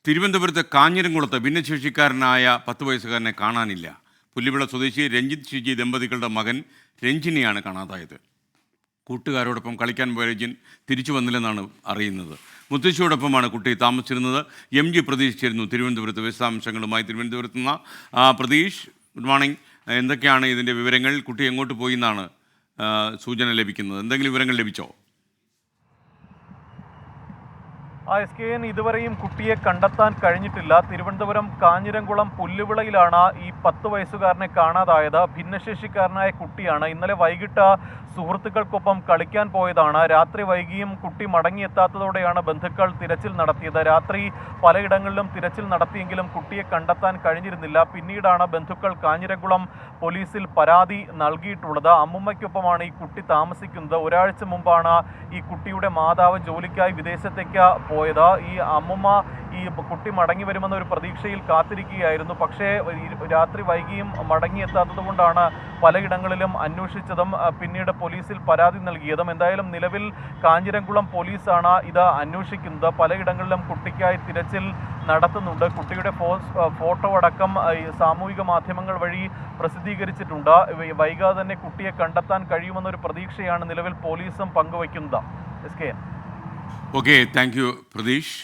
തിരുവനന്തപുരത്ത് കാഞ്ഞിരംകുളത്ത് ഭിന്നശേഷിക്കാരനായ 10 വയസ്സുകാരനെ കാണാനില്ല. പുല്ലുവിള സ്വദേശി രഞ്ജിത്ത് ഷിജി ദമ്പതികളുടെ മകൻ രഞ്ജിനെയാണ് കാണാതായത്. കൂട്ടുകാരോടൊപ്പം കളിക്കാൻ പോയ രഞ്ജിൻ തിരിച്ചു വന്നില്ലെന്നാണ് അറിയുന്നത്. മുത്തശ്ശിയോടൊപ്പമാണ് കുട്ടി താമസിച്ചിരുന്നത്. MG പ്രതീഷ് ചേരുന്നു തിരുവനന്തപുരത്ത് വിശദാംശങ്ങളുമായി. തിരുവനന്തപുരത്ത് നിന്ന് പ്രതീഷ്, ഗുഡ് മോർണിംഗ്. എന്തൊക്കെയാണ് ഇതിൻ്റെ വിവരങ്ങൾ? കുട്ടി എങ്ങോട്ട് പോയി എന്നാണ് സൂചന ലഭിക്കുന്നത്? എന്തെങ്കിലും വിവരങ്ങൾ ലഭിച്ചോ? SKN ഇതുവരെയും കുട്ടിയെ കണ്ടെത്താൻ കഴിഞ്ഞിട്ടില്ല. തിരുവനന്തപുരം കാഞ്ഞിരംകുളം പുല്ലുവിളയിലാണ് ഈ 10 വയസ്സുകാരനെ കാണാതായത്. ഭിന്നശേഷിക്കാരനായ കുട്ടിയാണ്. ഇന്നലെ വൈകിട്ട് സുഹൃത്തുക്കൾക്കൊപ്പം കളിക്കാൻ പോയതാണ്. രാത്രി വൈകിയും കുട്ടി മടങ്ങിയെത്താത്തതോടെയാണ് ബന്ധുക്കൾ തിരച്ചിൽ നടത്തിയത്. രാത്രി പലയിടങ്ങളിലും തിരച്ചിൽ നടത്തിയെങ്കിലും കുട്ടിയെ കണ്ടെത്താൻ കഴിഞ്ഞിരുന്നില്ല. പിന്നീടാണ് ബന്ധുക്കൾ കാഞ്ഞിരംകുളം പോലീസിൽ പരാതി നൽകിയിട്ടുള്ളത്. അമ്മുമ്മയ്ക്കൊപ്പമാണ് ഈ കുട്ടി താമസിക്കുന്നത്. ഒരാഴ്ച മുമ്പാണ് ഈ കുട്ടിയുടെ മാതാവ് ജോലിക്കായി വിദേശത്തേക്ക് പോയത്. ഈ അമ്മുമ്മ ഈ കുട്ടി മടങ്ങി വരുമെന്ന ഒരു പ്രതീക്ഷയിൽ കാത്തിരിക്കുകയായിരുന്നു. പക്ഷേ രാത്രി വൈകിയും മടങ്ങിയെത്താത്തത് കൊണ്ടാണ് പലയിടങ്ങളിലും അന്വേഷിച്ചതും പിന്നീട് പോലീസിൽ പരാതി നൽകിയതും. എന്തായാലും നിലവിൽ കാഞ്ഞിരംകുളം പോലീസാണ് ഇത് അന്വേഷിക്കുന്നത്. പലയിടങ്ങളിലും കുട്ടിക്കായി തിരച്ചിൽ നടത്തുന്നുണ്ട്. കുട്ടിയുടെ ഫോട്ടോ അടക്കം സാമൂഹിക മാധ്യമങ്ങൾ വഴി പ്രസിദ്ധീകരിച്ചിട്ടുണ്ട്. വൈകാതെ തന്നെ കുട്ടിയെ കണ്ടെത്താൻ കഴിയുമെന്നൊരു പ്രതീക്ഷയാണ് നിലവിൽ പോലീസും പങ്കുവയ്ക്കുന്നത്. Okay, thank you Pratheesh.